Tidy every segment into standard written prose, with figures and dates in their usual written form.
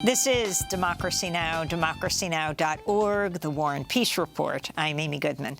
This is Democracy Now!, democracynow.org, The War and Peace Report. I'm Amy Goodman.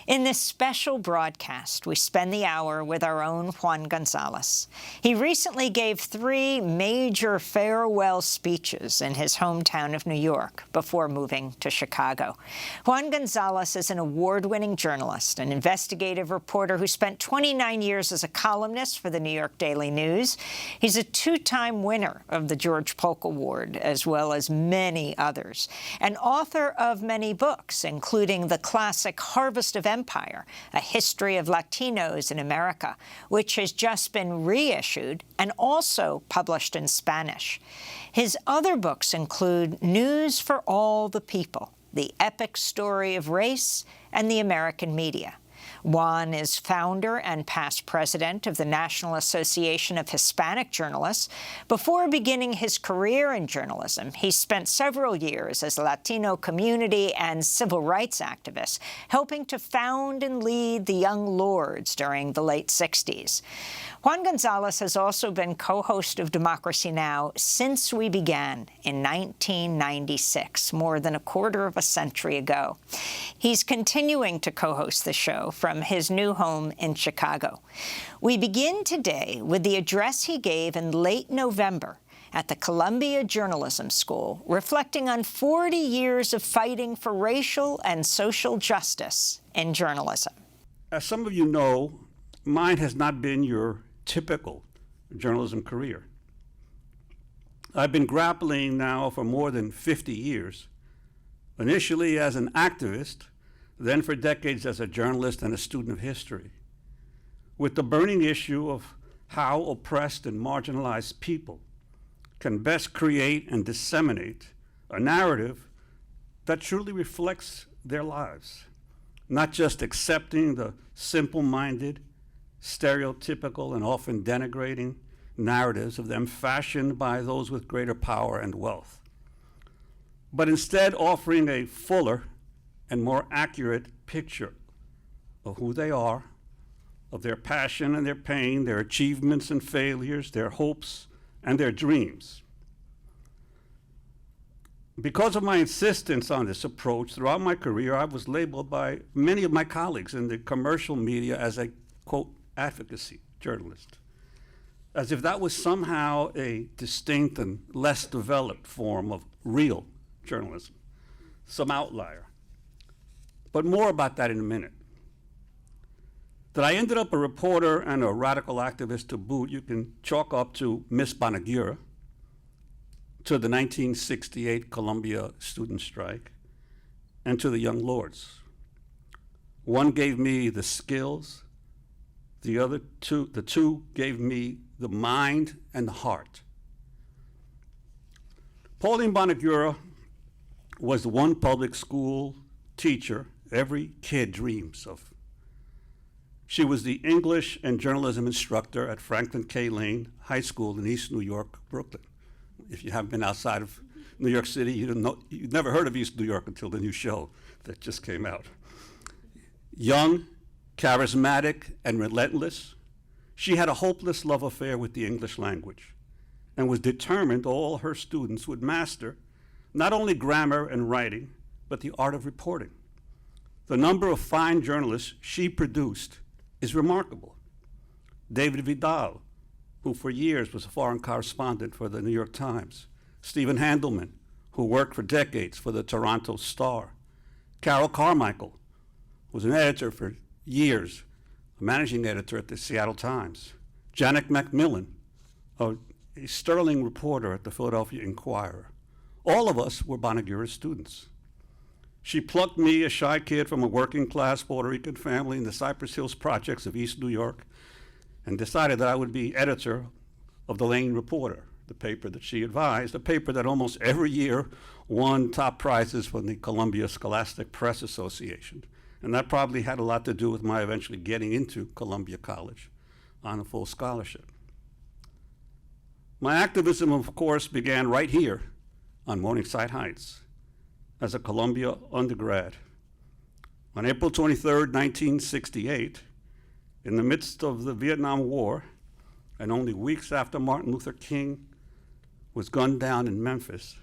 In this special broadcast, we spend the hour with our own Juan González. He recently gave 3 major farewell speeches in his hometown of New York before moving to Chicago. Juan González is an award-winning journalist, an investigative reporter who spent 29 years as a columnist for the New York Daily News. He's a 2-time winner of the George Polk Award, as well as many others, and author of many books, including the classic Harvest of Empire, A History of Latinos in America, which has just been reissued and also published in Spanish. His other books include News for All the People, The Epic Story of Race, and The American Media. Juan is founder and past president of the National Association of Hispanic Journalists. Before beginning his career in journalism, he spent several years as a Latino community and civil rights activist, helping to found and lead the Young Lords during the late 60s. Juan González has also been co-host of Democracy Now! Since we began in 1996, more than a quarter of a century ago. He's continuing to co-host the show from his new home in Chicago. We begin today with the address he gave in late November at the Columbia Journalism School, reflecting on 40 years of fighting for racial and social justice in journalism. As some of you know, mine has not been your typical journalism career. I've been grappling now for more than 50 years, initially as an activist, then for decades as a journalist and a student of history, with the burning issue of how oppressed and marginalized people can best create and disseminate a narrative that truly reflects their lives, not just accepting the simple-minded, stereotypical and often denigrating narratives of them fashioned by those with greater power and wealth, but instead offering a fuller and more accurate picture of who they are, of their passion and their pain, their achievements and failures, their hopes and their dreams. Because of my insistence on this approach throughout my career, I was labeled by many of my colleagues in the commercial media as a, quote, advocacy journalist, as if that was somehow a distinct and less developed form of real journalism, some outlier. But more about that in a minute. That I ended up a reporter and a radical activist to boot, you can chalk up to Miss Bonagura, to the 1968 Columbia student strike, and to the Young Lords. One gave me the skills, the two gave me the mind and the heart. Pauline Bonagura was the one public school teacher every kid dreams of. She was the English and journalism instructor at Franklin K. Lane High School in East New York, Brooklyn. If you haven't been outside of New York City, you'd never heard of East New York until the new show that just came out. Young, charismatic, and relentless, she had a hopeless love affair with the English language and was determined all her students would master not only grammar and writing, but the art of reporting. The number of fine journalists she produced is remarkable. David Vidal, who for years was a foreign correspondent for the New York Times. Stephen Handelman, who worked for decades for the Toronto Star. Carol Carmichael, who was an editor for years, a managing editor at the Seattle Times. Janet McMillan, a sterling reporter at the Philadelphia Inquirer. All of us were Bonagura's students. She plucked me, a shy kid from a working-class Puerto Rican family in the Cypress Hills projects of East New York, and decided that I would be editor of the Lane Reporter, the paper that she advised, a paper that almost every year won top prizes from the Columbia Scholastic Press Association. And that probably had a lot to do with my eventually getting into Columbia College on a full scholarship. My activism, of course, began right here on Morningside Heights as a Columbia undergrad. On April 23rd, 1968, in the midst of the Vietnam War, and only weeks after Martin Luther King was gunned down in Memphis,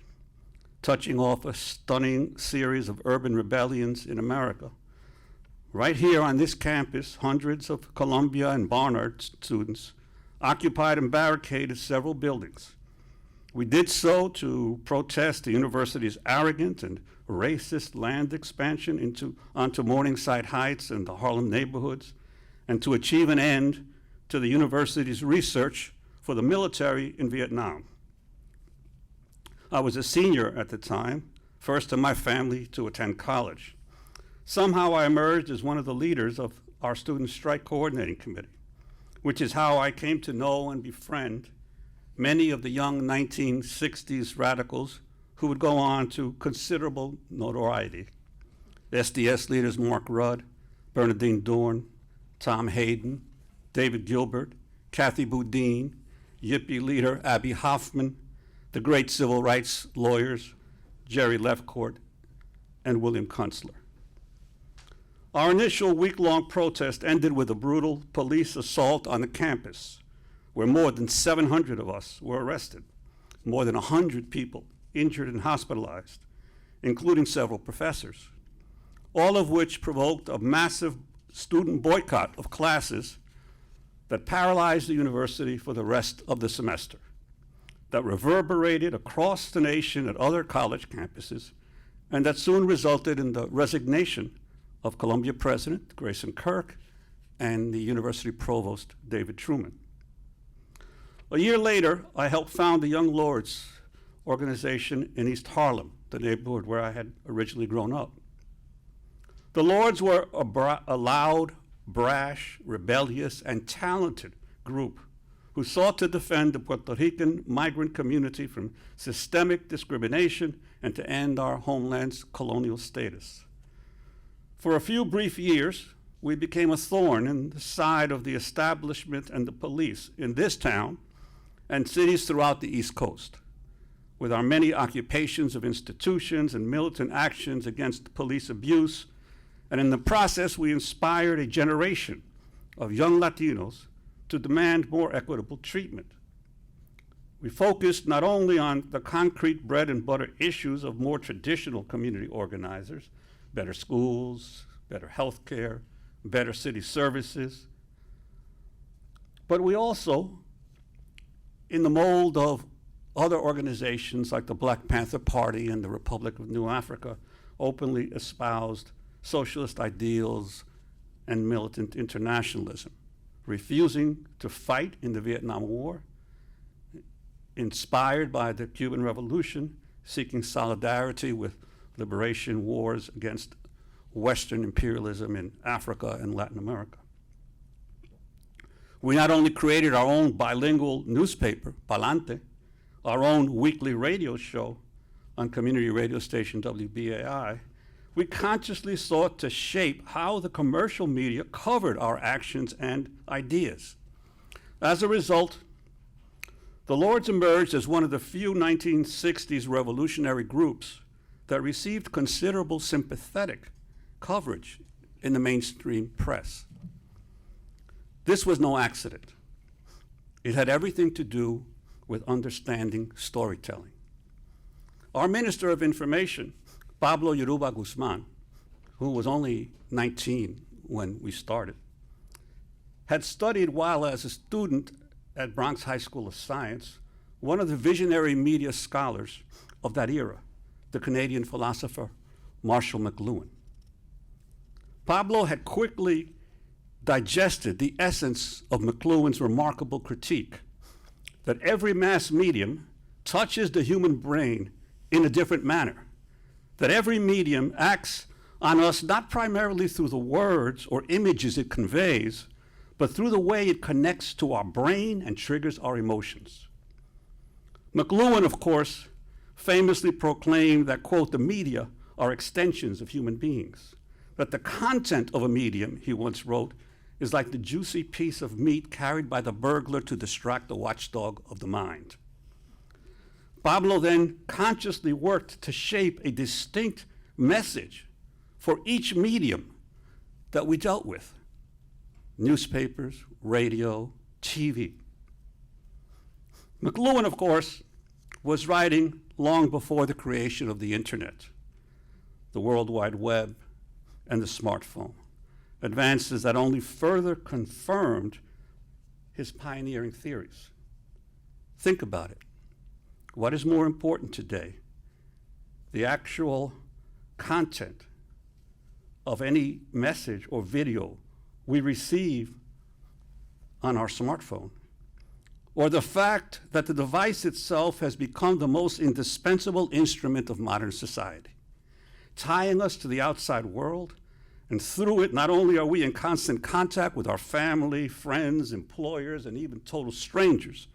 touching off a stunning series of urban rebellions in America. Right here on this campus, hundreds of Columbia and Barnard students occupied and barricaded several buildings. We did so to protest the university's arrogant and racist land expansion onto Morningside Heights and the Harlem neighborhoods, and to achieve an end to the university's research for the military in Vietnam. I was a senior at the time, first in my family to attend college. Somehow I emerged as one of the leaders of our student strike coordinating committee, which is how I came to know and befriend many of the young 1960s radicals who would go on to considerable notoriety. SDS leaders Mark Rudd, Bernardine Dorn, Tom Hayden, David Gilbert, Kathy Boudin, Yippie leader Abby Hoffman, the great civil rights lawyers Jerry Lefcourt and William Kunstler. Our initial week-long protest ended with a brutal police assault on the campus, where more than 700 of us were arrested, more than 100 people injured and hospitalized, including several professors, all of which provoked a massive student boycott of classes that paralyzed the university for the rest of the semester, that reverberated across the nation at other college campuses, and that soon resulted in the resignation of Columbia President Grayson Kirk and the university provost David Truman. A year later, I helped found the Young Lords organization in East Harlem, the neighborhood where I had originally grown up. The Lords were a loud, brash, rebellious, and talented group who sought to defend the Puerto Rican migrant community from systemic discrimination and to end our homeland's colonial status. For a few brief years, we became a thorn in the side of the establishment and the police in this town and cities throughout the East Coast, with our many occupations of institutions and militant actions against police abuse. And in the process, we inspired a generation of young Latinos to demand more equitable treatment. We focused not only on the concrete bread and butter issues of more traditional community organizers, better schools, better health care, better city services, but we also, in the mold of other organizations like the Black Panther Party and the Republic of New Africa, openly espoused socialist ideals and militant internationalism, refusing to fight in the Vietnam War, inspired by the Cuban Revolution, seeking solidarity with liberation wars against Western imperialism in Africa and Latin America. We not only created our own bilingual newspaper, Palante, our own weekly radio show on community radio station WBAI, we consciously sought to shape how the commercial media covered our actions and ideas. As a result, the Lords emerged as one of the few 1960s revolutionary groups that received considerable sympathetic coverage in the mainstream press. This was no accident. It had everything to do with understanding storytelling. Our Minister of Information, Pablo Yoruba Guzman, who was only 19 when we started, had studied while as a student at Bronx High School of Science, one of the visionary media scholars of that era, the Canadian philosopher Marshall McLuhan. Pablo had quickly digested the essence of McLuhan's remarkable critique that every mass medium touches the human brain in a different manner, that every medium acts on us not primarily through the words or images it conveys, but through the way it connects to our brain and triggers our emotions. McLuhan, of course, famously proclaimed that, quote, the media are extensions of human beings, that the content of a medium, he once wrote, is like the juicy piece of meat carried by the burglar to distract the watchdog of the mind. Pablo then consciously worked to shape a distinct message for each medium that we dealt with: newspapers, radio, TV. McLuhan, of course, was writing long before the creation of the internet, the World Wide Web, and the smartphone, advances that only further confirmed his pioneering theories. Think about it. What is more important today? The actual content of any message or video we receive on our smartphone, or the fact that the device itself has become the most indispensable instrument of modern society, tying us to the outside world, and through it, not only are we in constant contact with our family, friends, employers, and even total strangers,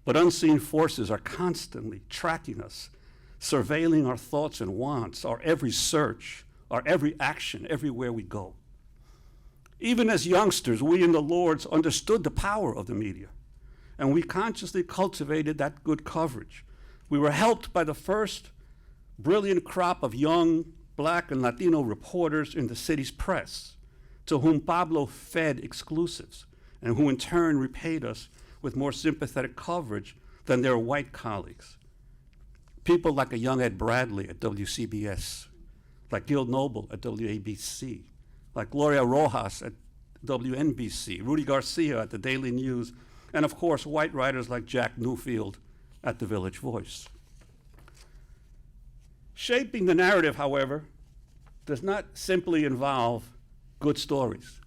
but unseen forces are constantly tracking us, surveilling our thoughts and wants, our every search, our every action, everywhere we go. Even as youngsters, we in the Lords understood the power of the media, and we consciously cultivated that good coverage. We were helped by the first brilliant crop of young Black and Latino reporters in the city's press, to whom Pablo fed exclusives, and who in turn repaid us with more sympathetic coverage than their white colleagues. People like a young Ed Bradley at WCBS, like Gil Noble at WABC, like Gloria Rojas at WNBC, Rudy Garcia at the Daily News, and of course, white writers like Jack Newfield at the Village Voice. Shaping the narrative, however, does not simply involve good stories.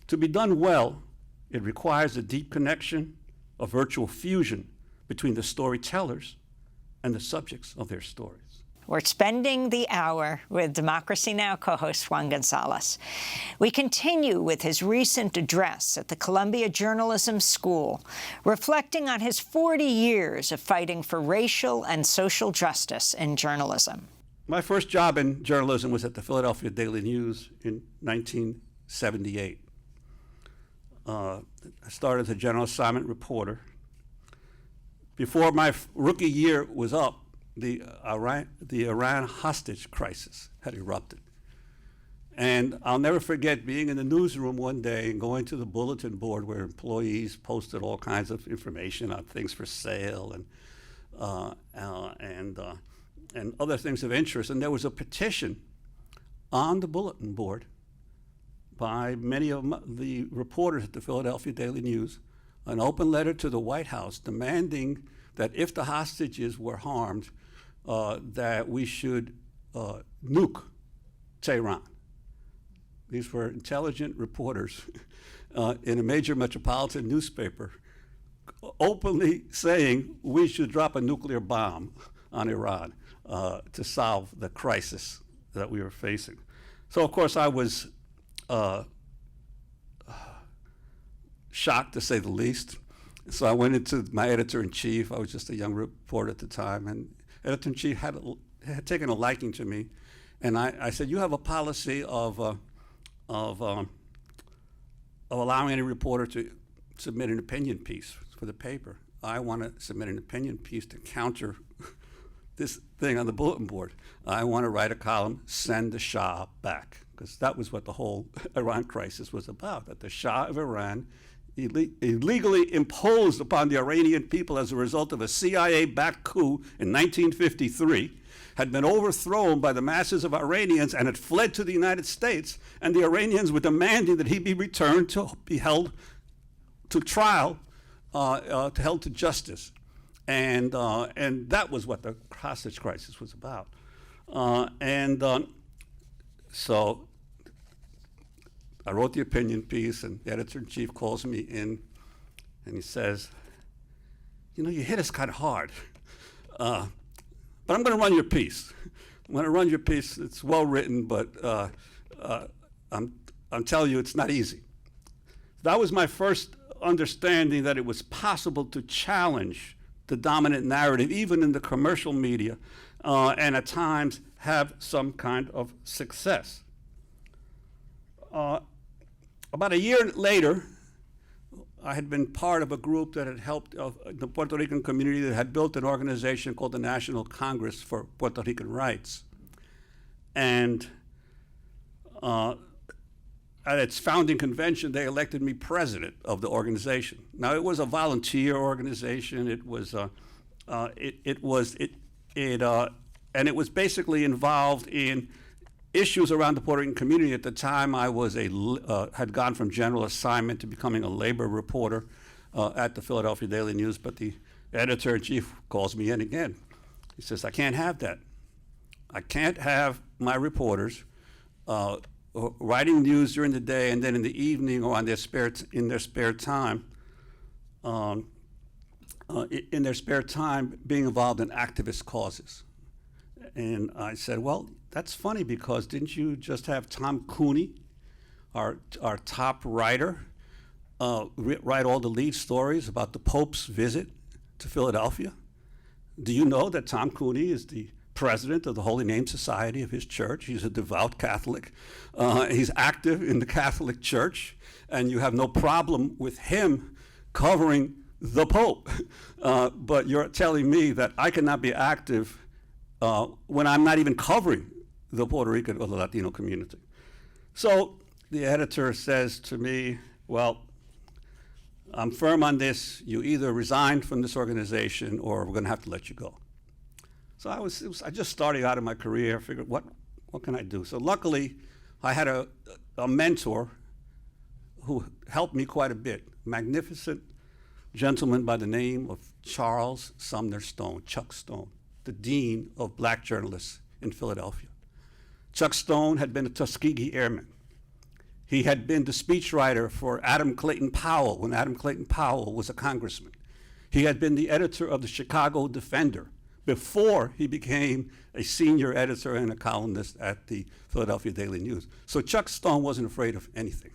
To be done well, it requires a deep connection, a virtual fusion between the storytellers and the subjects of their stories. We're spending the hour with Democracy Now! Co-host Juan González. We continue with his recent address at the Columbia Journalism School, reflecting on his 40 years of fighting for racial and social justice in journalism. My first job in journalism was at the Philadelphia Daily News in 1978. I started as a general assignment reporter. Before my rookie year was up, the Iran hostage crisis had erupted. And I'll never forget being in the newsroom one day and going to the bulletin board where employees posted all kinds of information on things for sale and other things of interest. And there was a petition on the bulletin board by many of the reporters at the Philadelphia Daily News, an open letter to the White House demanding that if the hostages were harmed, that we should nuke Tehran. These were intelligent reporters in a major metropolitan newspaper openly saying we should drop a nuclear bomb on Iran to solve the crisis that we were facing. So, of course, I was shocked, to say the least. So I went into my editor-in-chief. I was just a young reporter at the time, and editor-in-chief had taken a liking to me. And I said, you have a policy of allowing any reporter to submit an opinion piece for the paper. I want to submit an opinion piece to counter this thing on the bulletin board. I want to write a column, send the Shah back, because that was what the whole Iran crisis was about, that the Shah of Iran illegally imposed upon the Iranian people as a result of a CIA-backed coup in 1953, had been overthrown by the masses of Iranians and had fled to the United States, and the Iranians were demanding that he be returned to be held to trial, held to justice. And that was what the hostage crisis was about. So I wrote the opinion piece, and the editor-in-chief calls me in, and he says, you know, you hit us kind of hard, but I'm going to run your piece. I'm going to run your piece. It's well written, but I'm telling you, it's not easy. That was my first understanding that it was possible to challenge the dominant narrative, even in the commercial media, and at times have some kind of success. About a year later, I had been part of a group that had helped the Puerto Rican community that had built an organization called the National Congress for Puerto Rican Rights. And at its founding convention, they elected me president of the organization. Now, it was a volunteer organization. It was it was basically involved in issues around the Puerto Rican community. At the time, I was had gone from general assignment to becoming a labor reporter at the Philadelphia Daily News, but the editor-in-chief calls me in again. He says, I can't have that. I can't have my reporters writing news during the day and then in the evening or in their spare time being involved in activist causes. And I said, well, that's funny, because didn't you just have Tom Cooney, our top writer, write all the lead stories about the Pope's visit to Philadelphia? Do you know that Tom Cooney is the president of the Holy Name Society of his church? He's a devout Catholic. He's active in the Catholic Church, and you have no problem with him covering the Pope. But you're telling me that I cannot be active when I'm not even covering the Puerto Rican or the Latino community. So the editor says to me, well, I'm firm on this. You either resign from this organization or we're going to have to let you go. So I just started out in my career, figured, what can I do? So luckily, I had a mentor who helped me quite a bit, magnificent gentleman by the name of Charles Sumner Stone, Chuck Stone, the dean of black journalists in Philadelphia. Chuck Stone had been a Tuskegee Airman. He had been the speechwriter for Adam Clayton Powell when Adam Clayton Powell was a congressman. He had been the editor of the Chicago Defender before he became a senior editor and a columnist at the Philadelphia Daily News. So Chuck Stone wasn't afraid of anything.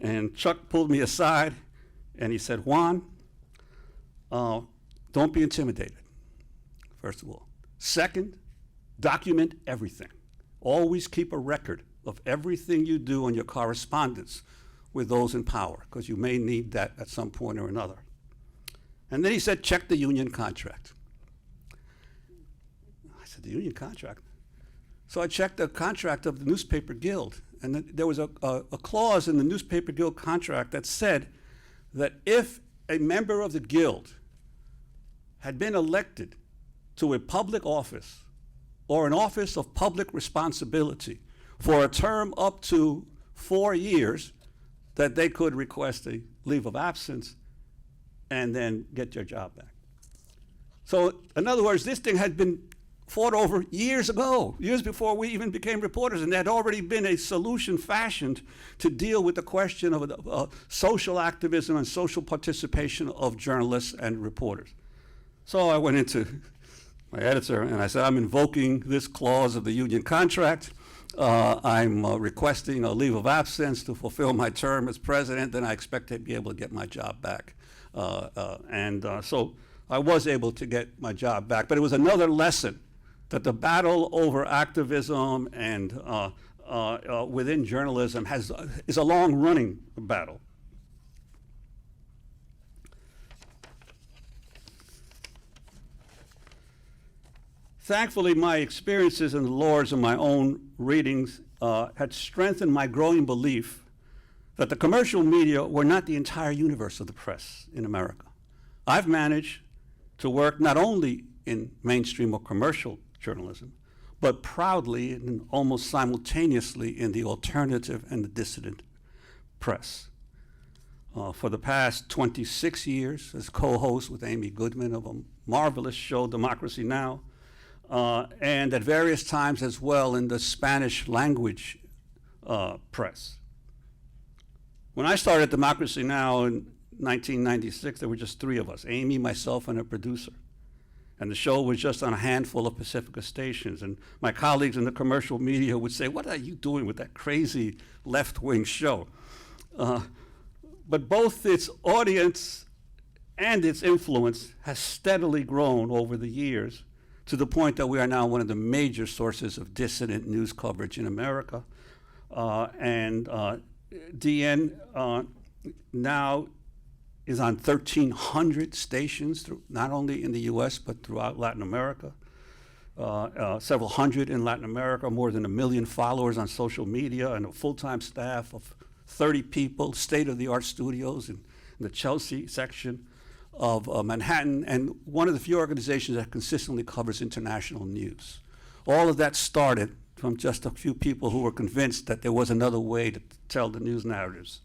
And Chuck pulled me aside and he said, Juan, don't be intimidated, first of all. Second, document everything. Always keep a record of everything you do in your correspondence with those in power, because you may need that at some point or another. And then he said, check the union contract. I said, the union contract? So I checked the contract of the Newspaper Guild, and there was a clause in the Newspaper Guild contract that said that if a member of the Guild had been elected to a public office or an office of public responsibility for a term up to 4 years, that they could request a leave of absence and then get their job back. So in other words, this thing had been fought over years ago, years before we even became reporters, and there had already been a solution fashioned to deal with the question of social activism and social participation of journalists and reporters. So I went into my editor and I said, I'm invoking this clause of the union contract. I'm requesting a leave of absence to fulfill my term as president, and I expect to be able to get my job back. So I was able to get my job back, but it was another lesson that the battle over activism and within journalism is a long-running battle. Thankfully, my experiences in the Lords and my own readings had strengthened my growing belief that the commercial media were not the entire universe of the press in America. I've managed to work not only in mainstream or commercial journalism, but proudly and almost simultaneously in the alternative and the dissident press. For the past 26 years as co-host with Amy Goodman of a marvelous show, Democracy Now!, and at various times as well in the Spanish language press. When I started Democracy Now! In 1996, there were just 3 of us, Amy, myself, and a producer. And the show was just on a handful of Pacifica stations. And my colleagues in the commercial media would say, what are you doing with that crazy left-wing show? But both its audience and its influence has steadily grown over the years, to the point that we are now one of the major sources of dissident news coverage in America. DN now is on 1,300 stations, not only in the US, but throughout Latin America. Several hundred in Latin America, more than 1 million followers on social media, and a full-time staff of 30 people, state-of-the-art studios in the Chelsea section of Manhattan, and one of the few organizations that consistently covers international news. All of that started from just a few people who were convinced that there was another way to tell the news narratives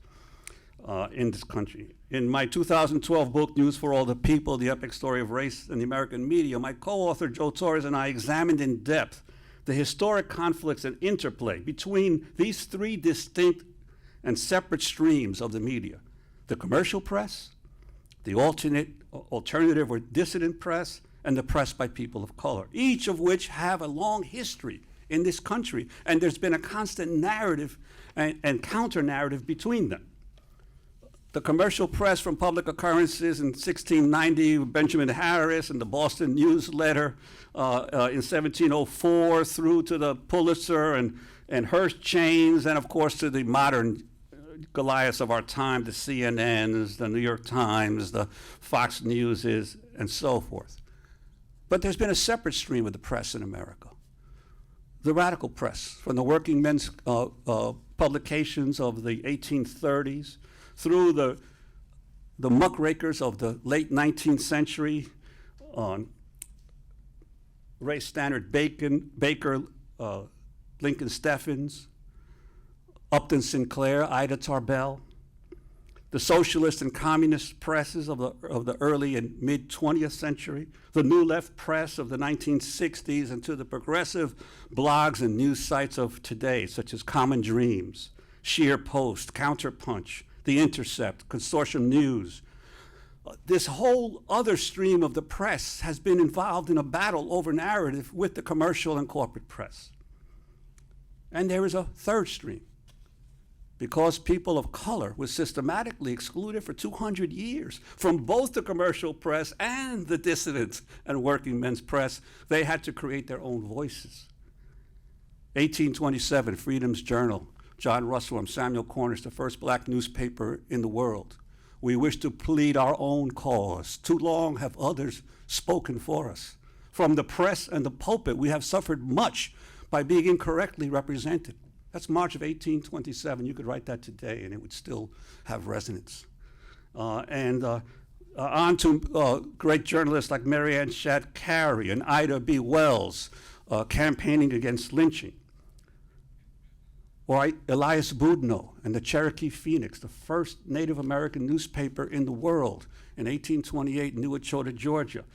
in this country. In my 2012 book, News for All the People, The Epic Story of Race in the American Media, my co-author Joe Torres and I examined in depth the historic conflicts and interplay between these three distinct and separate streams of the media: the commercial press, the alternative or dissident press, and the press by people of color, each of which have a long history in this country, and there's been a constant narrative and counter-narrative between them. The commercial press, from public occurrences in 1690, Benjamin Harris and the Boston Newsletter in 1704, through to the Pulitzer and Hearst chains, and of course to the modern Goliaths of our time, the CNNs, the New York Times, the Fox Newses, and so forth. But there's been a separate stream of the press in America. The radical press, from the working men's publications of the 1830s through the muckrakers of the late 19th century, Ray Stannard Baker, Lincoln Steffens, Upton Sinclair, Ida Tarbell, the socialist and communist presses of the early and mid 20th century, the New Left press of the 1960s, and to the progressive blogs and news sites of today, such as Common Dreams, Sheer Post, Counterpunch, The Intercept, Consortium News. This whole other stream of the press has been involved in a battle over narrative with the commercial and corporate press. And there is a third stream. Because people of color were systematically excluded for 200 years from both the commercial press and the dissident and working men's press, they had to create their own voices. 1827, Freedom's Journal, John Russell and Samuel Cornish, the first black newspaper in the world. We wish to plead our own cause. Too long have others spoken for us. From the press and the pulpit, we have suffered much by being incorrectly represented. That's March of 1827. You could write that today and it would still have resonance. On to great journalists like Marianne Shadd Carey and Ida B. Wells campaigning against lynching. Or Elias Boudinot and the Cherokee Phoenix, the first Native American newspaper in the world in 1828 in New Echota, Georgia.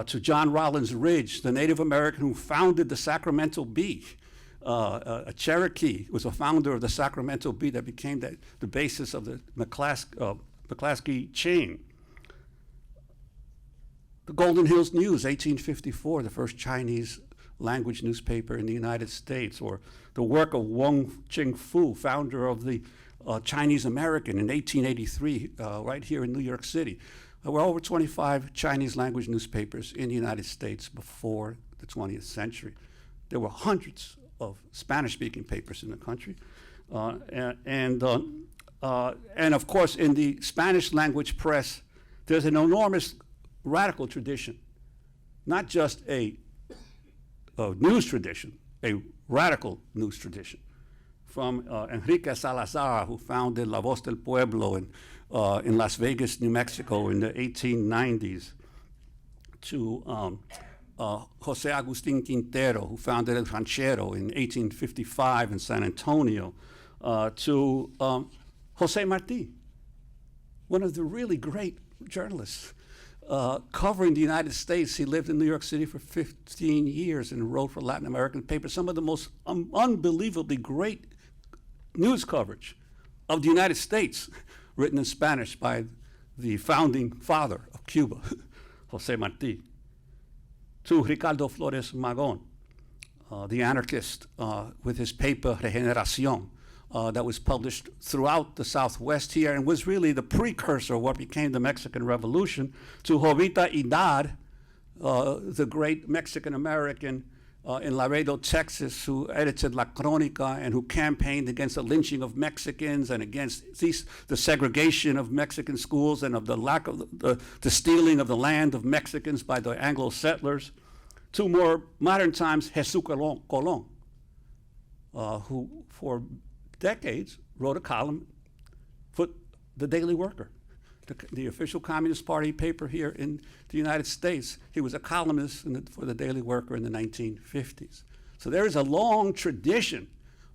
To John Rollins Ridge, the Native American who founded the Sacramento Bee. A Cherokee was a founder of the Sacramento Bee that became the basis of the McClaskey chain. The Golden Hills News, 1854, the first Chinese language newspaper in the United States, or the work of Wong Ching Fu, founder of the Chinese American in 1883, right here in New York City. There were over 25 Chinese language newspapers in the United States before the 20th century. There were hundreds of Spanish-speaking papers in the country. And of course, in the Spanish language press, there's an enormous radical tradition, not just a news tradition, a radical news tradition. From Enrique Salazar, who founded La Voz del Pueblo in Las Vegas, New Mexico in the 1890s, to Jose Agustin Quintero, who founded El Ranchero in 1855 in San Antonio, to Jose Marti, one of the really great journalists, covering the United States. He lived in New York City for 15 years and wrote for Latin American papers, some of the most unbelievably great news coverage of the United States, written in Spanish by the founding father of Cuba, Jose Marti. To Ricardo Flores Magón, the anarchist, with his paper Regeneración, that was published throughout the Southwest here and was really the precursor of what became the Mexican Revolution. To Jovita Idar, the great Mexican-American in Laredo, Texas, who edited La Crónica and who campaigned against the lynching of Mexicans and against the segregation of Mexican schools and of the lack of the stealing of the land of Mexicans by the Anglo settlers. To more modern times, Jesus Colón, who for decades wrote a column for the Daily Worker, the official Communist Party paper here in the United States. He was a columnist for the Daily Worker in the 1950s. So there is a long tradition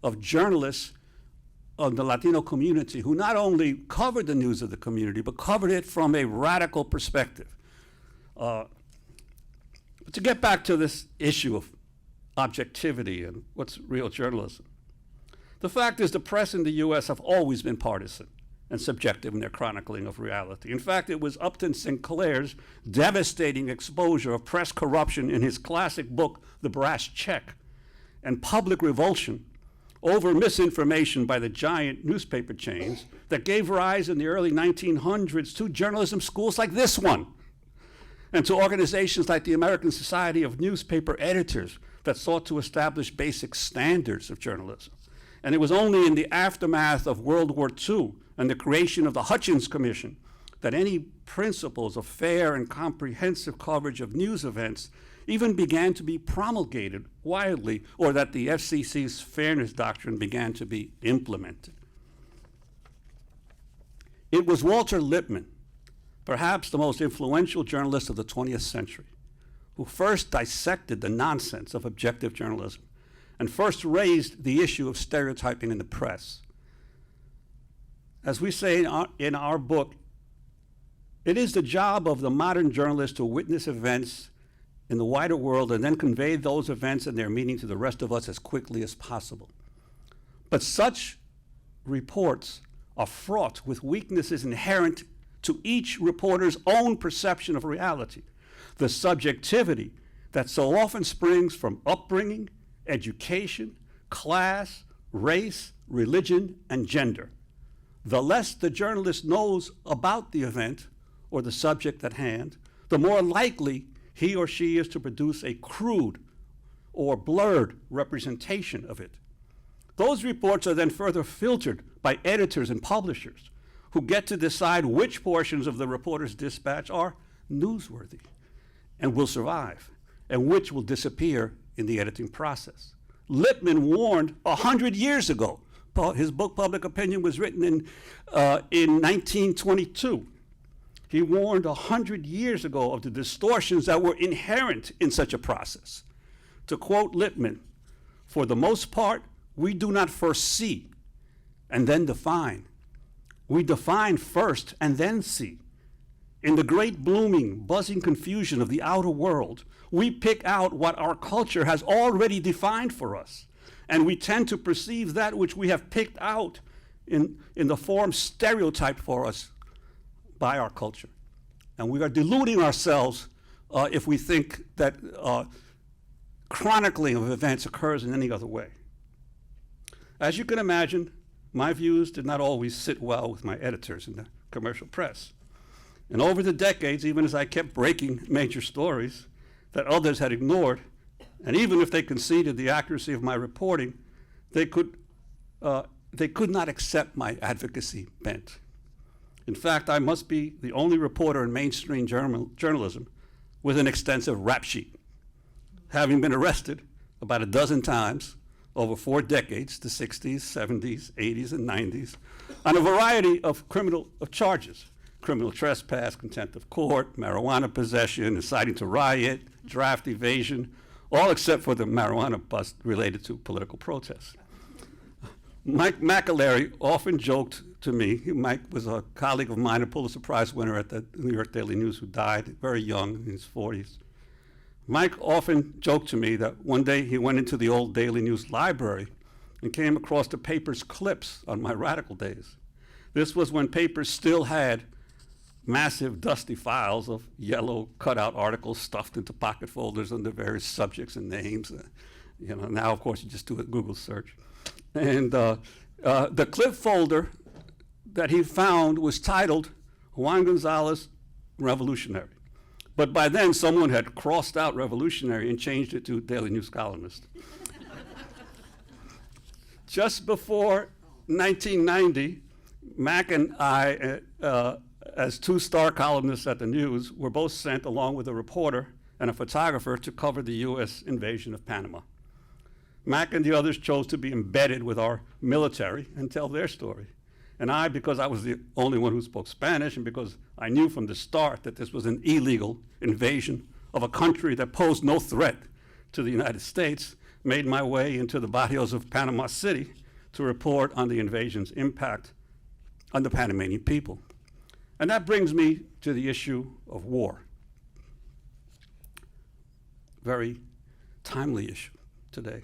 of journalists of the Latino community who not only covered the news of the community, but covered it from a radical perspective. But to get back to this issue of objectivity and what's real journalism, the fact is the press in the US have always been partisan and subjective in their chronicling of reality. In fact, it was Upton Sinclair's devastating exposure of press corruption in his classic book, The Brass Check, and public revulsion over misinformation by the giant newspaper chains that gave rise in the early 1900s to journalism schools like this one, and to organizations like the American Society of Newspaper Editors that sought to establish basic standards of journalism. And it was only in the aftermath of World War II and the creation of the Hutchins Commission that any principles of fair and comprehensive coverage of news events even began to be promulgated widely, or that the FCC's fairness doctrine began to be implemented. It was Walter Lippmann, perhaps the most influential journalist of the 20th century, who first dissected the nonsense of objective journalism and first raised the issue of stereotyping in the press. As we say in our book, it is the job of the modern journalist to witness events in the wider world and then convey those events and their meaning to the rest of us as quickly as possible. But such reports are fraught with weaknesses inherent to each reporter's own perception of reality, the subjectivity that so often springs from upbringing, education, class, race, religion, and gender. The less the journalist knows about the event or the subject at hand, the more likely he or she is to produce a crude or blurred representation of it. Those reports are then further filtered by editors and publishers who get to decide which portions of the reporter's dispatch are newsworthy and will survive, and which will disappear in the editing process. Lippmann warned 100 years ago. His book, Public Opinion, was written in 1922. He warned 100 years ago of the distortions that were inherent in such a process. To quote Lippmann, "For the most part, we do not first see and then define. We define first and then see. In the great blooming, buzzing confusion of the outer world, we pick out what our culture has already defined for us, and we tend to perceive that which we have picked out in the form stereotyped for us by our culture. And we are deluding ourselves if we think that chronicling of events occurs in any other way." As you can imagine, my views did not always sit well with my editors in the commercial press. And over the decades, even as I kept breaking major stories that others had ignored, and even if they conceded the accuracy of my reporting, they could not accept my advocacy bent. In fact, I must be the only reporter in mainstream journalism with an extensive rap sheet, having been arrested about a dozen times over 4 decades, the 60s, 70s, 80s, and 90s, on a variety of criminal charges: criminal trespass, contempt of court, marijuana possession, inciting to riot, draft evasion, all except for the marijuana bust related to political protests. Mike McAlery often joked to me. Mike was a colleague of mine, a Pulitzer Prize winner at the New York Daily News, who died very young, in his 40s. Mike often joked to me that one day he went into the old Daily News library and came across the paper's clips on my radical days. This was when papers still had massive dusty files of yellow cutout articles stuffed into pocket folders under various subjects and names. Now, of course, you just do a Google search. And the clip folder that he found was titled Juan González, Revolutionary. But by then, someone had crossed out revolutionary and changed it to Daily News columnist. Just before 1990, Mac and I, as 2 star columnists at the News, were both sent, along with a reporter and a photographer, to cover the US invasion of Panama. Mac and the others chose to be embedded with our military and tell their story. And I, because I was the only one who spoke Spanish, and because I knew from the start that this was an illegal invasion of a country that posed no threat to the United States, made my way into the barrios of Panama City to report on the invasion's impact on the Panamanian people. And that brings me to the issue of war. Very timely issue today.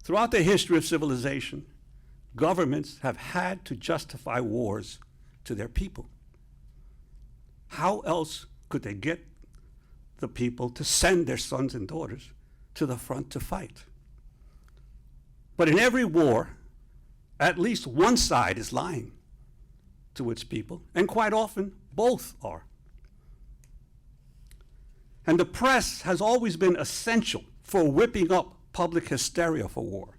Throughout the history of civilization, governments have had to justify wars to their people. How else could they get the people to send their sons and daughters to the front to fight? But in every war, at least one side is lying to its people, and quite often both are. And the press has always been essential for whipping up public hysteria for war.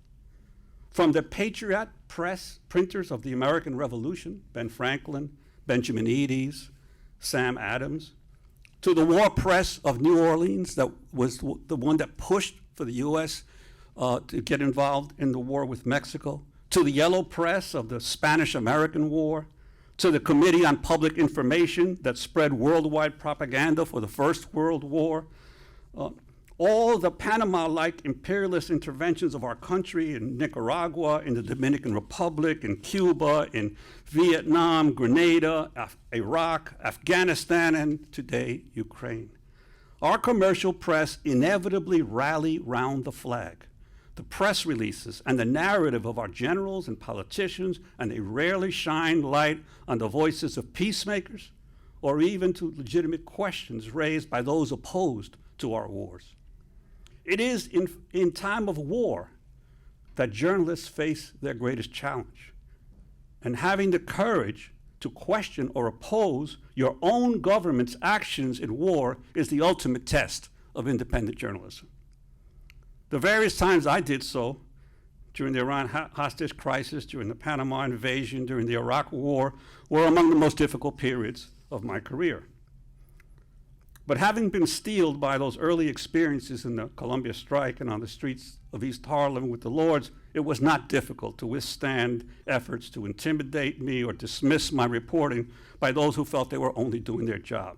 From the patriot press printers of the American Revolution, Ben Franklin, Benjamin Eades, Sam Adams, to the war press of New Orleans that was the one that pushed for the U.S. To get involved in the war with Mexico, to the yellow press of the Spanish-American War, to the Committee on Public Information that spread worldwide propaganda for the First World War, all the Panama-like imperialist interventions of our country in Nicaragua, in the Dominican Republic, in Cuba, in Vietnam, Grenada, Iraq, Afghanistan, and today, Ukraine. Our commercial press inevitably rally round the flag, the press releases and the narrative of our generals and politicians, and they rarely shine light on the voices of peacemakers or even to legitimate questions raised by those opposed to our wars. It is in time of war that journalists face their greatest challenge. And having the courage to question or oppose your own government's actions in war is the ultimate test of independent journalism. The various times I did so, during the Iran hostage crisis, during the Panama invasion, during the Iraq War, were among the most difficult periods of my career. But having been steeled by those early experiences in the Columbia strike and on the streets of East Harlem with the Lords, it was not difficult to withstand efforts to intimidate me or dismiss my reporting by those who felt they were only doing their job.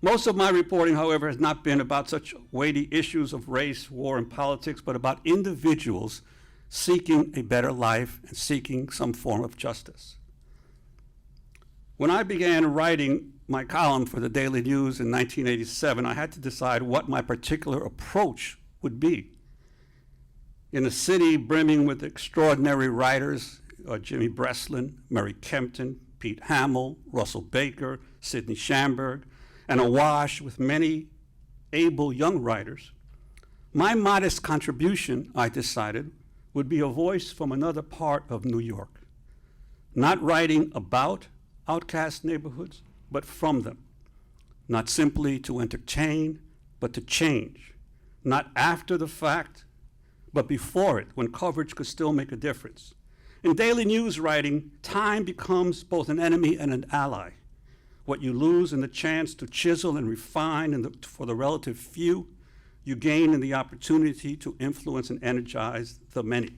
Most of my reporting, however, has not been about such weighty issues of race, war, and politics, but about individuals seeking a better life and seeking some form of justice. When I began writing my column for the Daily News in 1987, I had to decide what my particular approach would be. In a city brimming with extraordinary writers, Jimmy Breslin, Murray Kempton, Pete Hamill, Russell Baker, Sidney Schamberg, and awash with many able young writers, my modest contribution, I decided, would be a voice from another part of New York, not writing about outcast neighborhoods, but from them, not simply to entertain, but to change, not after the fact, but before it, when coverage could still make a difference. In daily news writing, time becomes both an enemy and an ally. What you lose in the chance to chisel and refine for the relative few, you gain in the opportunity to influence and energize the many.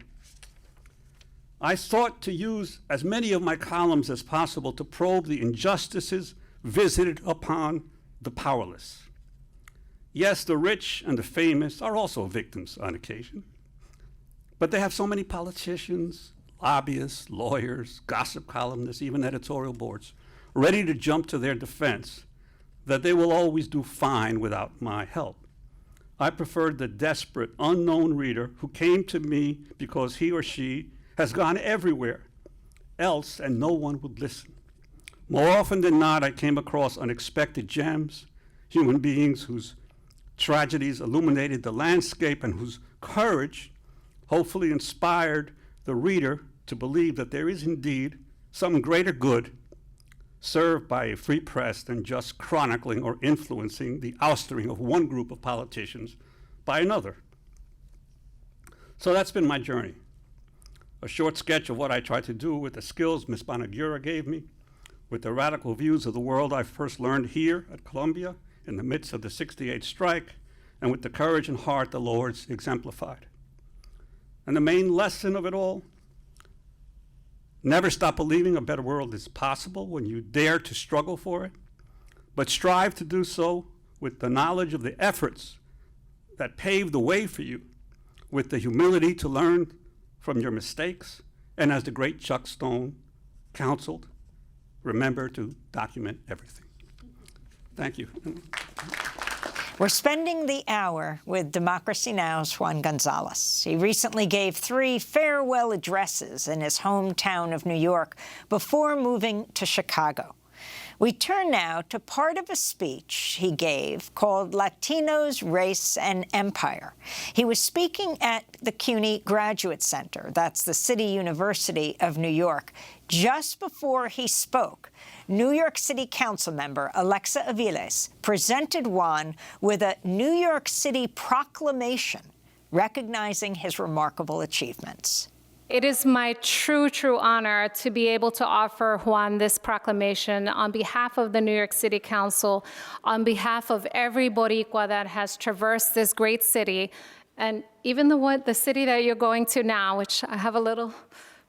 I sought to use as many of my columns as possible to probe the injustices visited upon the powerless. Yes, the rich and the famous are also victims on occasion, but they have so many politicians, lobbyists, lawyers, gossip columnists, even editorial boards, ready to jump to their defense, that they will always do fine without my help. I preferred the desperate, unknown reader who came to me because he or she has gone everywhere else and no one would listen. More often than not, I came across unexpected gems, human beings whose tragedies illuminated the landscape and whose courage hopefully inspired the reader to believe that there is indeed some greater good served by a free press than just chronicling or influencing the ousting of one group of politicians by another. So that's been my journey. A short sketch of what I tried to do with the skills Ms. Bonagura gave me, with the radical views of the world I first learned here at Columbia in the midst of the '68 strike, and with the courage and heart the Lords exemplified. And the main lesson of it all, Never stop believing a better world is possible when you dare to struggle for it, but strive to do so with the knowledge of the efforts that paved the way for you, with the humility to learn from your mistakes, and as the great Chuck Stone counseled, remember to document everything. Thank you. We're spending the hour with Democracy Now!'s Juan González. He recently gave 3 farewell addresses in his hometown of New York before moving to Chicago. We turn now to part of a speech he gave called Latinos, Race, and Empire. He was speaking at the CUNY Graduate Center, that's the City University of New York. Just before he spoke, New York City Council member Alexa Aviles presented Juan with a New York City proclamation recognizing his remarkable achievements. It is my true honor to be able to offer Juan this proclamation on behalf of the New York City Council, on behalf of every Boricua that has traversed this great city, and even the city that you're going to now, which I have a little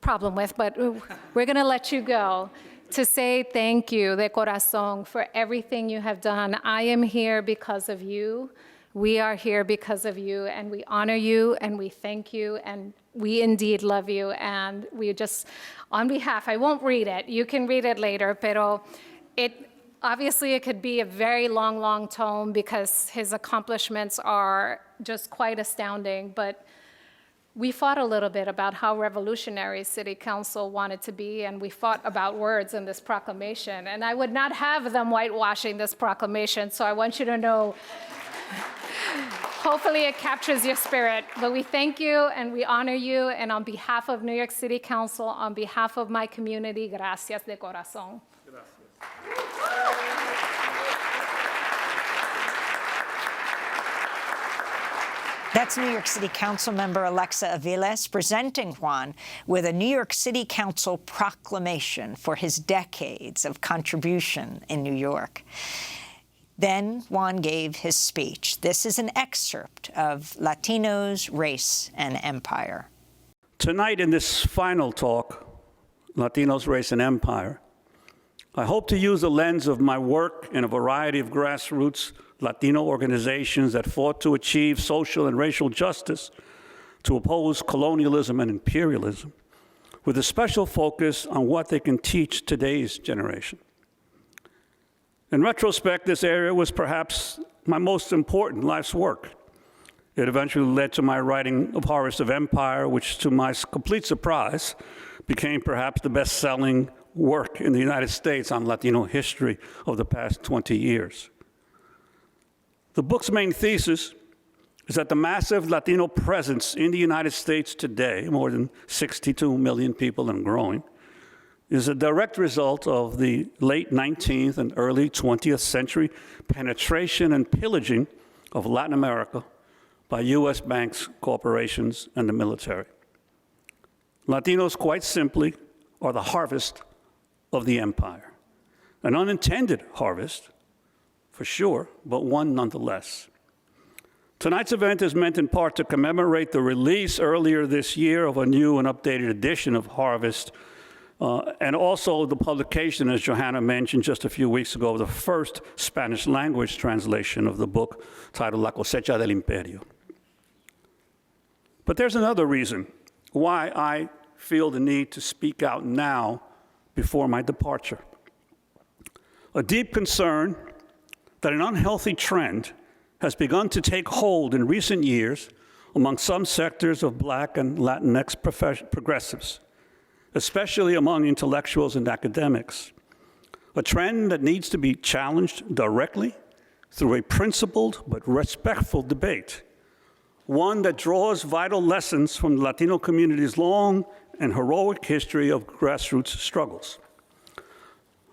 problem with, but we're going to let you go, to say thank you, de corazón, for everything you have done. I am here because of you. We are here because of you, and we honor you, and we thank you, and we indeed love you. And we just, on behalf, I won't read it. You can read it later, pero obviously it could be a very long tome because his accomplishments are just quite astounding. But we fought a little bit about how revolutionary City Council wanted to be, and we fought about words in this proclamation. And I would not have them whitewashing this proclamation, so I want you to know, hopefully it captures your spirit. But we thank you and we honor you, and on behalf of New York City Council, on behalf of my community, gracias de corazón. That's New York City Council member Alexa Aviles presenting Juan with a New York City Council proclamation for his decades of contribution in New York. Then Juan gave his speech. This is an excerpt of Latinos, Race, and Empire. Tonight in this final talk, Latinos, Race, and Empire, I hope to use the lens of my work in a variety of grassroots Latino organizations that fought to achieve social and racial justice, to oppose colonialism and imperialism, with a special focus on what they can teach today's generation. In retrospect, this area was perhaps my most important life's work. It eventually led to my writing of Harvest of Empire, which, to my complete surprise, became perhaps the best-selling work in the United States on Latino history of the past 20 years. The book's main thesis is that the massive Latino presence in the United States today, more than 62 million people and growing, is a direct result of the late 19th and early 20th century penetration and pillaging of Latin America by U.S. banks, corporations, and the military. Latinos, quite simply, are the harvest of the empire. An unintended harvest, for sure, but one nonetheless. Tonight's event is meant in part to commemorate the release earlier this year of a new and updated edition of Harvest, and also the publication, as Johanna mentioned just a few weeks ago, of the first Spanish-language translation of the book titled La Cosecha del Imperio. But there's another reason why I feel the need to speak out now before my departure. A deep concern that an unhealthy trend has begun to take hold in recent years among some sectors of Black and Latinx progressives, especially among intellectuals and academics. A trend that needs to be challenged directly through a principled but respectful debate, one that draws vital lessons from the Latino community's long and heroic history of grassroots struggles.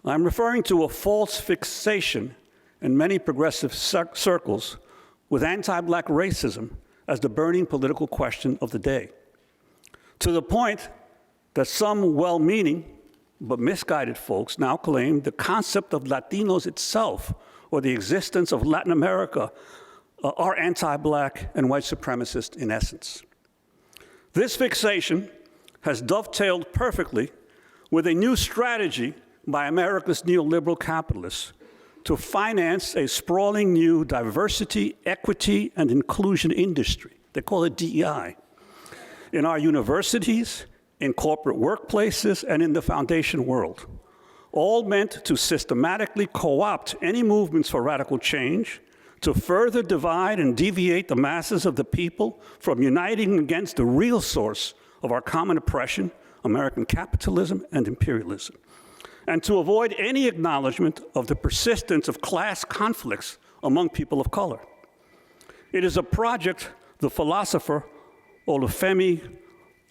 I'm referring to a false fixation in many progressive circles with anti-Black racism as the burning political question of the day, to the point that some well-meaning but misguided folks now claim the concept of Latinos itself, or the existence of Latin America, are anti-Black and white supremacist in essence. This fixation has dovetailed perfectly with a new strategy by America's neoliberal capitalists to finance a sprawling new diversity, equity, and inclusion industry. They call it DEI. In our universities, in corporate workplaces, and in the foundation world, all meant to systematically co-opt any movements for radical change, to further divide and deviate the masses of the people from uniting against the real source of our common oppression, American capitalism and imperialism, and to avoid any acknowledgement of the persistence of class conflicts among people of color. It is a project the philosopher Olufemi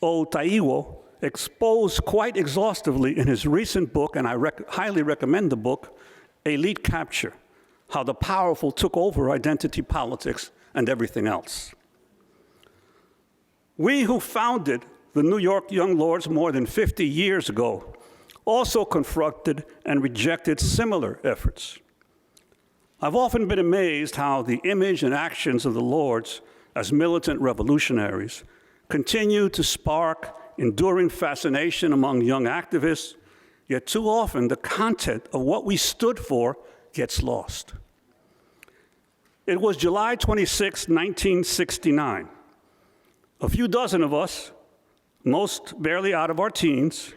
Otaiwo exposed quite exhaustively in his recent book, and I highly recommend the book, Elite Capture: How the Powerful Took Over Identity Politics and Everything Else. We who founded the New York Young Lords more than 50 years ago also confronted and rejected similar efforts. I've often been amazed how the image and actions of the Lords as militant revolutionaries continue to spark enduring fascination among young activists, yet too often the content of what we stood for gets lost. It was July 26, 1969. A few dozen of us, most barely out of our teens,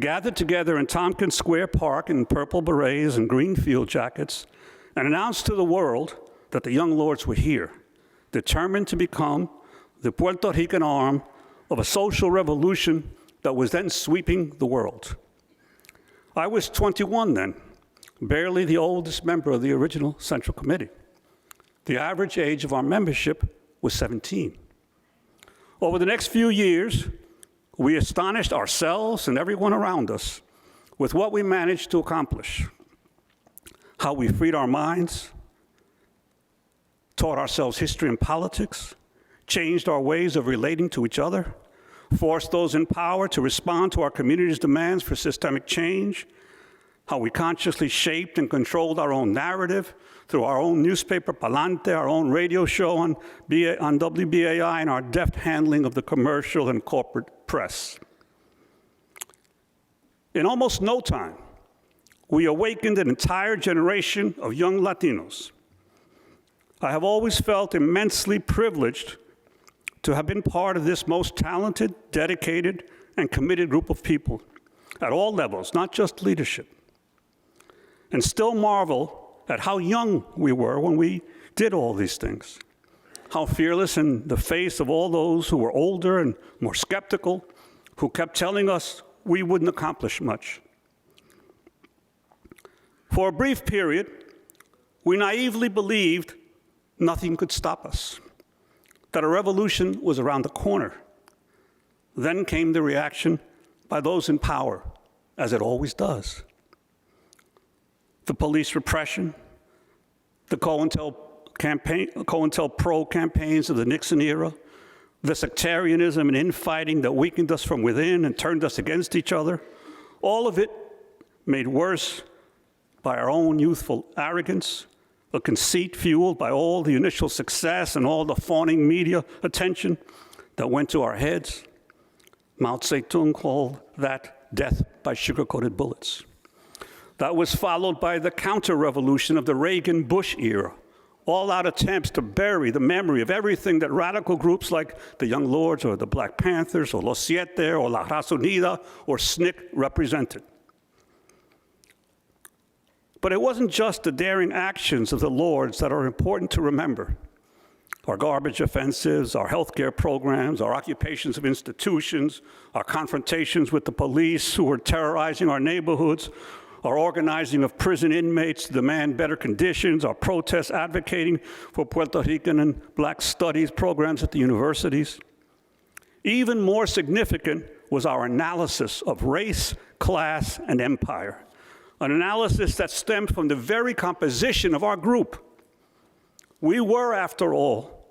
gathered together in Tompkins Square Park in purple berets and green field jackets and announced to the world that the Young Lords were here, determined to become the Puerto Rican arm of a social revolution that was then sweeping the world. I was 21 then, barely the oldest member of the original Central Committee. The average age of our membership was 17. Over the next few years, we astonished ourselves and everyone around us with what we managed to accomplish. How we freed our minds, taught ourselves history and politics, changed our ways of relating to each other, forced those in power to respond to our community's demands for systemic change, how we consciously shaped and controlled our own narrative through our own newspaper, Palante, our own radio show on WBAI, and our deft handling of the commercial and corporate press. In almost no time, we awakened an entire generation of young Latinos. I have always felt immensely privileged to have been part of this most talented, dedicated, and committed group of people at all levels, not just leadership, and still marvel at how young we were when we did all these things, how fearless in the face of all those who were older and more skeptical, who kept telling us we wouldn't accomplish much. For a brief period, we naively believed nothing could stop us, that a revolution was around the corner. Then came the reaction by those in power, as it always does. The police repression, the COINTELPRO campaigns of the Nixon era, the sectarianism and infighting that weakened us from within and turned us against each other, all of it made worse by our own youthful arrogance, a conceit fueled by all the initial success and all the fawning media attention that went to our heads. Mao Zedong called that death by sugar-coated bullets. That was followed by the counter-revolution of the Reagan-Bush era, all-out attempts to bury the memory of everything that radical groups like the Young Lords or the Black Panthers or Los Siete or La Raza Unida or SNCC represented. But it wasn't just the daring actions of the Lords that are important to remember. Our garbage offensives, our healthcare programs, our occupations of institutions, our confrontations with the police who were terrorizing our neighborhoods, our organizing of prison inmates to demand better conditions, our protests advocating for Puerto Rican and Black studies programs at the universities. Even more significant was our analysis of race, class, and empire, an analysis that stemmed from the very composition of our group. We were, after all,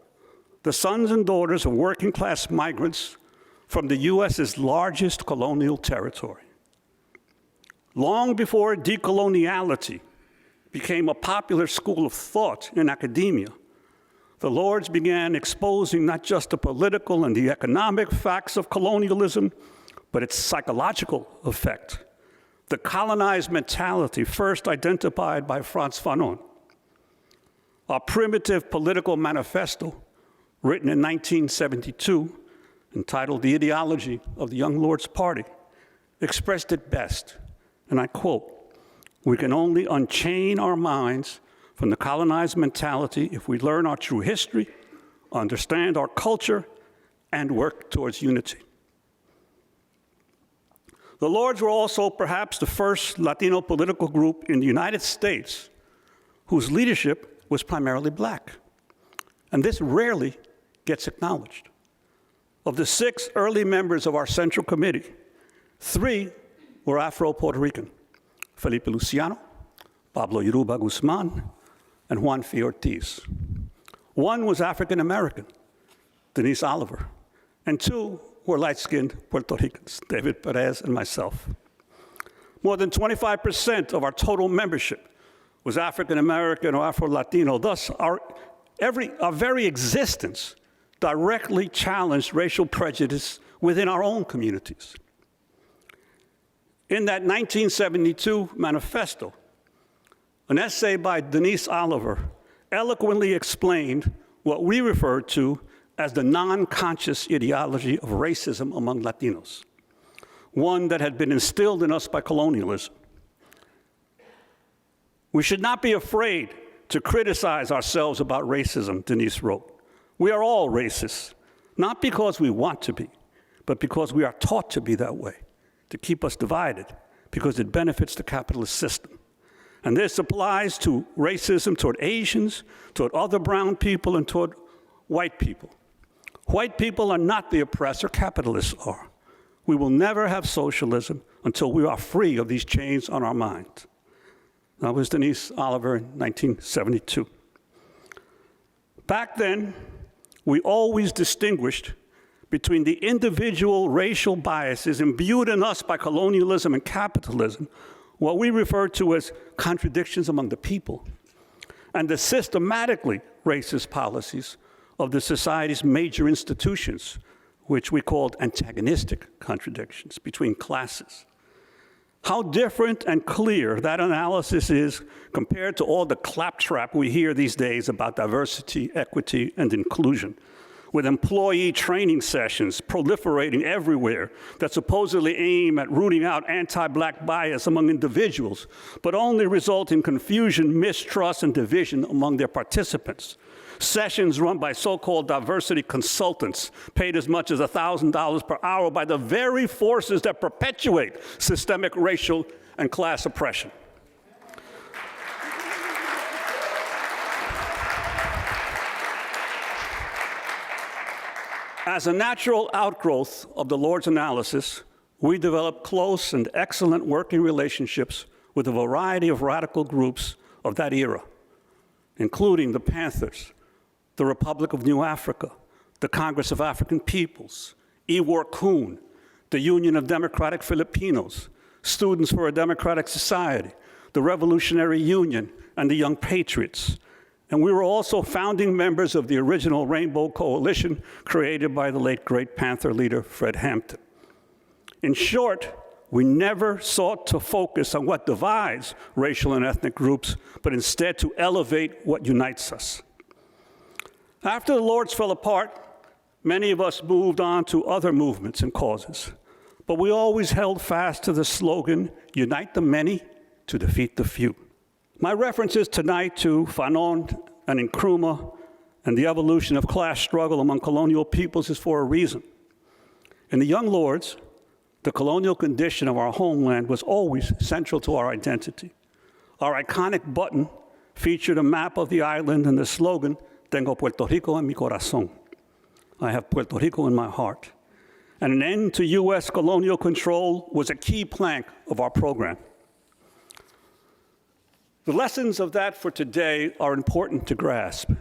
the sons and daughters of working-class migrants from the U.S.'s largest colonial territory. Long before decoloniality became a popular school of thought in academia, the Lords began exposing not just the political and the economic facts of colonialism, but its psychological effect. The colonized mentality first identified by Frantz Fanon. Our primitive political manifesto, written in 1972, entitled The Ideology of the Young Lord's Party, expressed it best, and I quote, "We can only unchain our minds from the colonized mentality if we learn our true history, understand our culture, and work towards unity." The Lords were also perhaps the first Latino political group in the United States whose leadership was primarily black, and this rarely gets acknowledged. Of the 6 early members of our Central Committee, 3 were Afro-Puerto Rican: Felipe Luciano, Pablo Yoruba Guzman, and Juan F. Ortiz. 1 was African American, Denise Oliver, and 2 were light-skinned Puerto Ricans, David Perez and myself. More than 25% of our total membership was African American or Afro-Latino. Thus, our very existence directly challenged racial prejudice within our own communities. In that 1972 manifesto, an essay by Denise Oliver eloquently explained what we referred to as the non-conscious ideology of racism among Latinos, one that had been instilled in us by colonialism. "We should not be afraid to criticize ourselves about racism," Denise wrote. "We are all racist, not because we want to be, but because we are taught to be that way, to keep us divided, because it benefits the capitalist system. And this applies to racism toward Asians, toward other brown people, and toward white people. White people are not the oppressor, capitalists are. We will never have socialism until we are free of these chains on our minds." That was Denise Oliver in 1972. Back then, we always distinguished between the individual racial biases imbued in us by colonialism and capitalism, what we refer to as contradictions among the people, and the systematically racist policies of the society's major institutions, which we called antagonistic contradictions between classes. How different and clear that analysis is compared to all the claptrap we hear these days about diversity, equity, and inclusion, with employee training sessions proliferating everywhere that supposedly aim at rooting out anti-black bias among individuals, but only result in confusion, mistrust, and division among their participants. Sessions run by so-called diversity consultants, paid as much as $1,000 per hour by the very forces that perpetuate systemic racial and class oppression. As a natural outgrowth of the Lord's analysis, we developed close and excellent working relationships with a variety of radical groups of that era, including the Panthers, the Republic of New Africa, the Congress of African Peoples, Iwar Kun, the Union of Democratic Filipinos, Students for a Democratic Society, the Revolutionary Union, and the Young Patriots. And we were also founding members of the original Rainbow Coalition created by the late great Panther leader Fred Hampton. In short, we never sought to focus on what divides racial and ethnic groups, but instead to elevate what unites us. After the Lords fell apart, many of us moved on to other movements and causes, but we always held fast to the slogan, "Unite the many to defeat the few." My references tonight to Fanon and Nkrumah and the evolution of class struggle among colonial peoples is for a reason. In the Young Lords, the colonial condition of our homeland was always central to our identity. Our iconic button featured a map of the island and the slogan, "Tengo Puerto Rico en mi corazón." I have Puerto Rico in my heart. And an end to US colonial control was a key plank of our program. The lessons of that for today are important to grasp.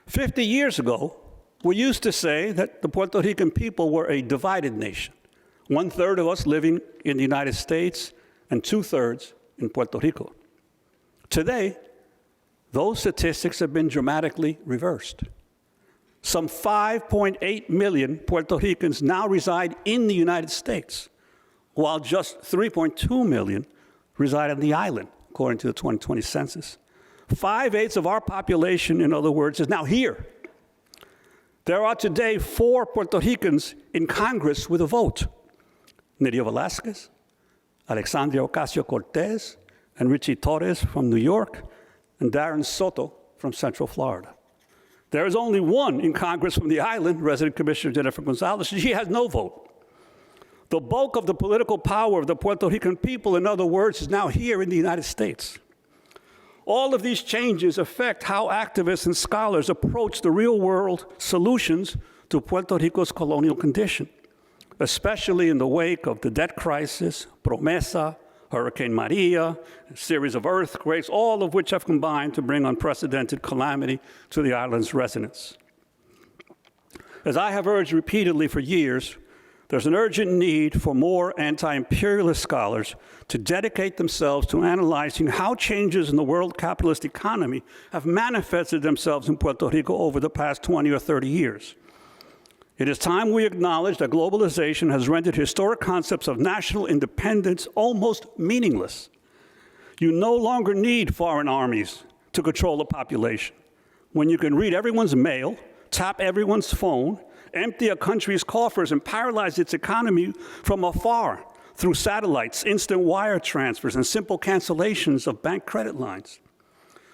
50 years ago, we used to say that the Puerto Rican people were a divided nation, 1/3 of us living in the United States and 2/3 in Puerto Rico. Today, those statistics have been dramatically reversed. Some 5.8 million Puerto Ricans now reside in the United States, while just 3.2 million reside on the island, according to the 2020 census. 5/8 of our population, in other words, is now here. There are today 4 Puerto Ricans in Congress with a vote: Nidia Velázquez, Alexandria Ocasio-Cortez, and Richie Torres from New York, and Darren Soto from Central Florida. There is only one in Congress from the island, resident Commissioner Jennifer González. She has no vote. The bulk of the political power of the Puerto Rican people, in other words, is now here in the United States. All of these changes affect how activists and scholars approach the real-world solutions to Puerto Rico's colonial condition, especially in the wake of the debt crisis, Promesa, Hurricane Maria, a series of earthquakes, all of which have combined to bring unprecedented calamity to the island's residents. As I have urged repeatedly for years, there's an urgent need for more anti-imperialist scholars to dedicate themselves to analyzing how changes in the world capitalist economy have manifested themselves in Puerto Rico over the past 20 or 30 years. It is time we acknowledge that globalization has rendered historic concepts of national independence almost meaningless. You no longer need foreign armies to control a population when you can read everyone's mail, tap everyone's phone, empty a country's coffers, and paralyze its economy from afar through satellites, instant wire transfers, and simple cancellations of bank credit lines.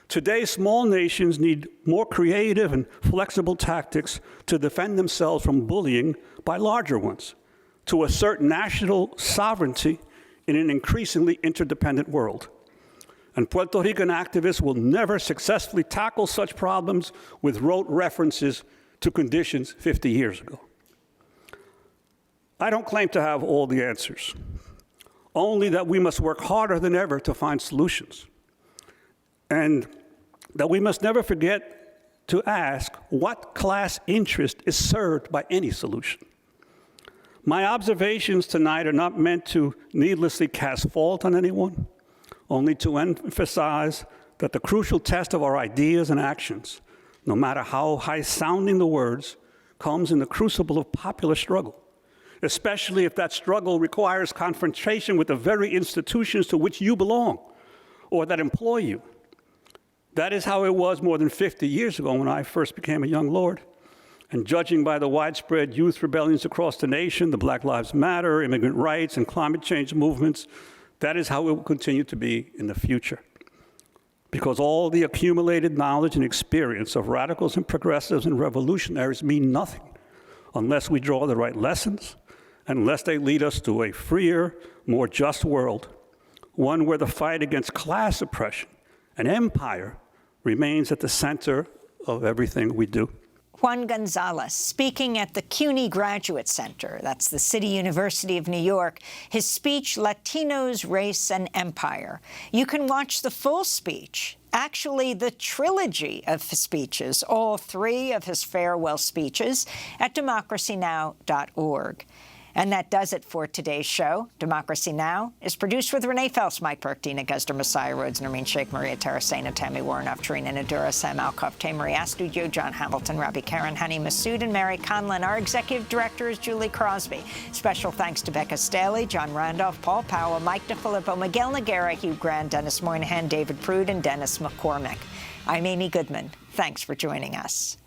Today, small nations need more creative and flexible tactics to defend themselves from bullying by larger ones, to assert national sovereignty in an increasingly interdependent world. And Puerto Rican activists will never successfully tackle such problems with rote references to conditions 50 years ago. I don't claim to have all the answers, only that we must work harder than ever to find solutions, and that we must never forget to ask what class interest is served by any solution. My observations tonight are not meant to needlessly cast fault on anyone, only to emphasize that the crucial test of our ideas and actions, no matter how high-sounding the words, comes in the crucible of popular struggle, especially if that struggle requires confrontation with the very institutions to which you belong or that employ you. That is how it was more than 50 years ago when I first became a young lord. And judging by the widespread youth rebellions across the nation, the Black Lives Matter, immigrant rights, and climate change movements, that is how it will continue to be in the future. Because all the accumulated knowledge and experience of radicals and progressives and revolutionaries mean nothing unless we draw the right lessons, unless they lead us to a freer, more just world, one where the fight against class oppression and empire remains at the center of everything we do. Juan González, speaking at the CUNY Graduate Center, that's the City University of New York, his speech, Latinos, Race, and Empire. You can watch the full speech, actually the trilogy of his speeches, all 3 of his farewell speeches, at democracynow.org. And that does it for today's show. Democracy Now! Is produced with Renee Phelps, Mike Burke, Dina Gesder, Messiah Rhodes, Nermeen Sheikh, Maria Tarasena, Tammy Warnoff, Tarina Nadura, Sam Alcoff, Tamery Astudio, John Hamilton, Rabbi Karen, Hani Massoud, and Mary Conlon. Our executive director is Julie Crosby. Special thanks to Becca Staley, John Randolph, Paul Powell, Mike DeFilippo, Miguel Noguera, Hugh Grant, Dennis Moynihan, David Prude, and Dennis McCormick. I'm Amy Goodman. Thanks for joining us.